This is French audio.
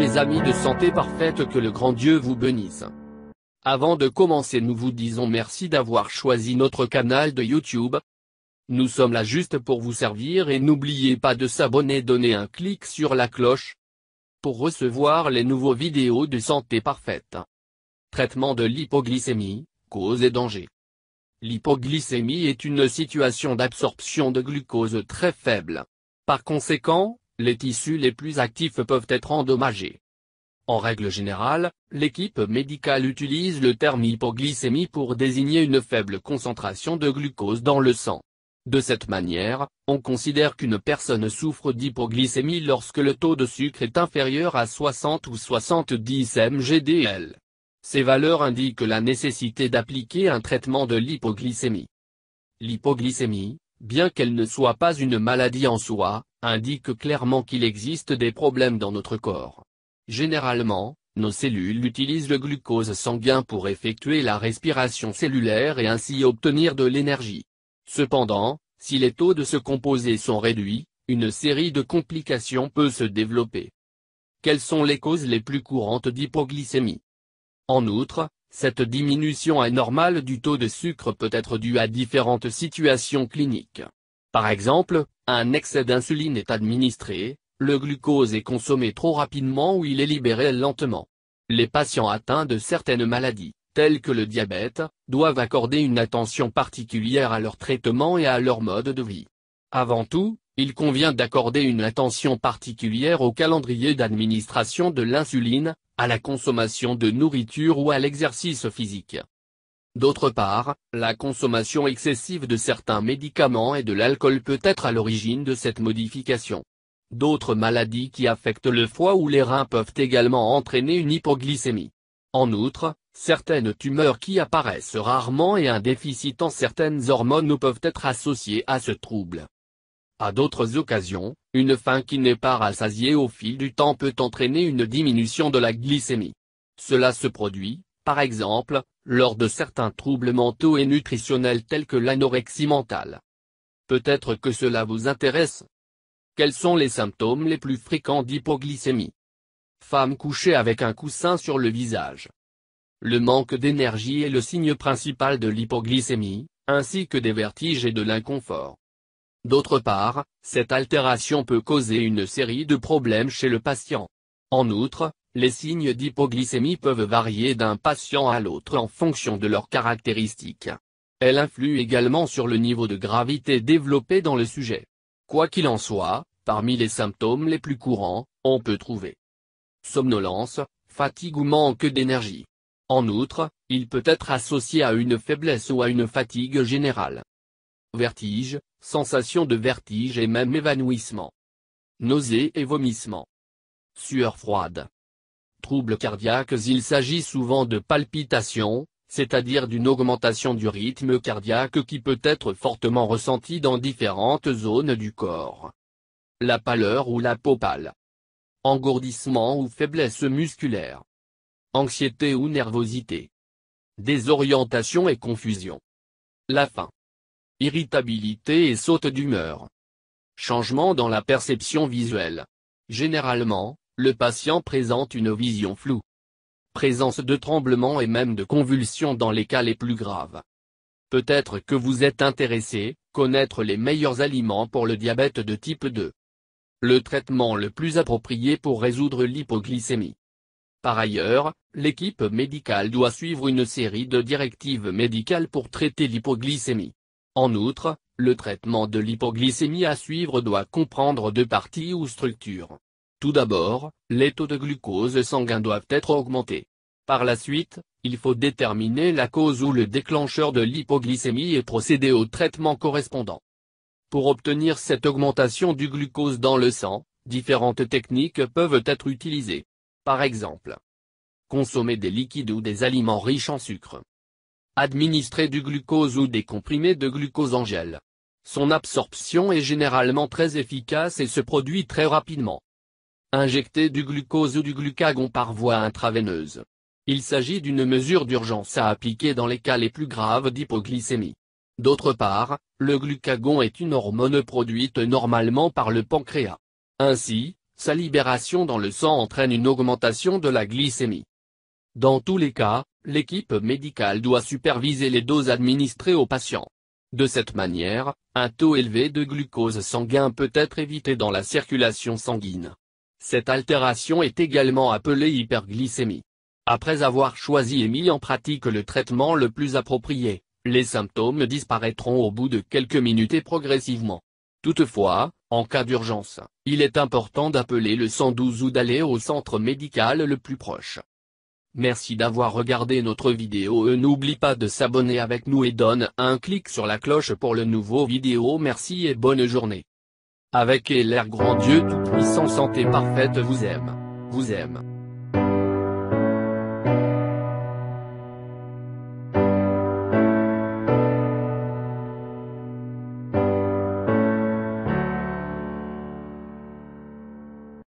les amis de Santé Parfaite, que le grand Dieu vous bénisse. Avant de commencer, nous vous disons merci d'avoir choisi notre canal de YouTube. Nous sommes là juste pour vous servir et n'oubliez pas de s'abonner, donner un clic sur la cloche pour recevoir les nouveaux vidéos de Santé Parfaite. Traitement de l'hypoglycémie, cause et danger. L'hypoglycémie est une situation d'absorption de glucose très faible. Par conséquent, les tissus les plus actifs peuvent être endommagés. En règle générale, l'équipe médicale utilise le terme hypoglycémie pour désigner une faible concentration de glucose dans le sang. De cette manière, on considère qu'une personne souffre d'hypoglycémie lorsque le taux de sucre est inférieur à 60 ou 70 mg/dl. Ces valeurs indiquent la nécessité d'appliquer un traitement de l'hypoglycémie. L'hypoglycémie, bien qu'elle ne soit pas une maladie en soi, indique clairement qu'il existe des problèmes dans notre corps. Généralement, nos cellules utilisent le glucose sanguin pour effectuer la respiration cellulaire et ainsi obtenir de l'énergie. Cependant, si les taux de ce composé sont réduits, une série de complications peut se développer. Quelles sont les causes les plus courantes d'hypoglycémie? En outre, cette diminution anormale du taux de sucre peut être due à différentes situations cliniques. Par exemple, un excès d'insuline est administré, le glucose est consommé trop rapidement ou il est libéré lentement. Les patients atteints de certaines maladies, telles que le diabète, doivent accorder une attention particulière à leur traitement et à leur mode de vie. Avant tout, il convient d'accorder une attention particulière au calendrier d'administration de l'insuline, à la consommation de nourriture ou à l'exercice physique. D'autre part, la consommation excessive de certains médicaments et de l'alcool peut être à l'origine de cette modification. D'autres maladies qui affectent le foie ou les reins peuvent également entraîner une hypoglycémie. En outre, certaines tumeurs qui apparaissent rarement et un déficit en certaines hormones peuvent être associés à ce trouble. À d'autres occasions, une faim qui n'est pas rassasiée au fil du temps peut entraîner une diminution de la glycémie. Cela se produit, par exemple, lors de certains troubles mentaux et nutritionnels tels que l'anorexie mentale. Peut-être que cela vous intéresse. Quels sont les symptômes les plus fréquents d'hypoglycémie? Femme couchée avec un coussin sur le visage. Le manque d'énergie est le signe principal de l'hypoglycémie, ainsi que des vertiges et de l'inconfort. D'autre part, cette altération peut causer une série de problèmes chez le patient. En outre, les signes d'hypoglycémie peuvent varier d'un patient à l'autre en fonction de leurs caractéristiques. Elle influe également sur le niveau de gravité développé dans le sujet. Quoi qu'il en soit, parmi les symptômes les plus courants, on peut trouver somnolence, fatigue ou manque d'énergie. En outre, il peut être associé à une faiblesse ou à une fatigue générale. Vertige, sensation de vertige et même évanouissement. Nausées et vomissements. Sueur froide. Troubles cardiaques. Il s'agit souvent de palpitations, c'est-à-dire d'une augmentation du rythme cardiaque qui peut être fortement ressentie dans différentes zones du corps. La pâleur ou la peau pâle. Engourdissement ou faiblesse musculaire. Anxiété ou nervosité. Désorientation et confusion. La faim. Irritabilité et saute d'humeur. Changement dans la perception visuelle. Généralement, le patient présente une vision floue. Présence de tremblements et même de convulsions dans les cas les plus graves. Peut-être que vous êtes intéressé, connaître les meilleurs aliments pour le diabète de type 2. Le traitement le plus approprié pour résoudre l'hypoglycémie. Par ailleurs, l'équipe médicale doit suivre une série de directives médicales pour traiter l'hypoglycémie. En outre, le traitement de l'hypoglycémie à suivre doit comprendre deux parties ou structures. Tout d'abord, les taux de glucose sanguin doivent être augmentés. Par la suite, il faut déterminer la cause ou le déclencheur de l'hypoglycémie et procéder au traitement correspondant. Pour obtenir cette augmentation du glucose dans le sang, différentes techniques peuvent être utilisées. Par exemple, consommer des liquides ou des aliments riches en sucre. Administrer du glucose ou des comprimés de glucose en gel. Son absorption est généralement très efficace et se produit très rapidement. Injecter du glucose ou du glucagon par voie intraveineuse. Il s'agit d'une mesure d'urgence à appliquer dans les cas les plus graves d'hypoglycémie. D'autre part, le glucagon est une hormone produite normalement par le pancréas. Ainsi, sa libération dans le sang entraîne une augmentation de la glycémie. Dans tous les cas, l'équipe médicale doit superviser les doses administrées aux patients. De cette manière, un taux élevé de glucose sanguin peut être évité dans la circulation sanguine. Cette altération est également appelée hyperglycémie. Après avoir choisi et mis en pratique le traitement le plus approprié, les symptômes disparaîtront au bout de quelques minutes et progressivement. Toutefois, en cas d'urgence, il est important d'appeler le 112 ou d'aller au centre médical le plus proche. Merci d'avoir regardé notre vidéo et n'oublie pas de s'abonner avec nous et donne un clic sur la cloche pour le nouveau vidéo. Merci et bonne journée. Avec l'air grand Dieu Tout-Puissant Santé Parfaite vous aime.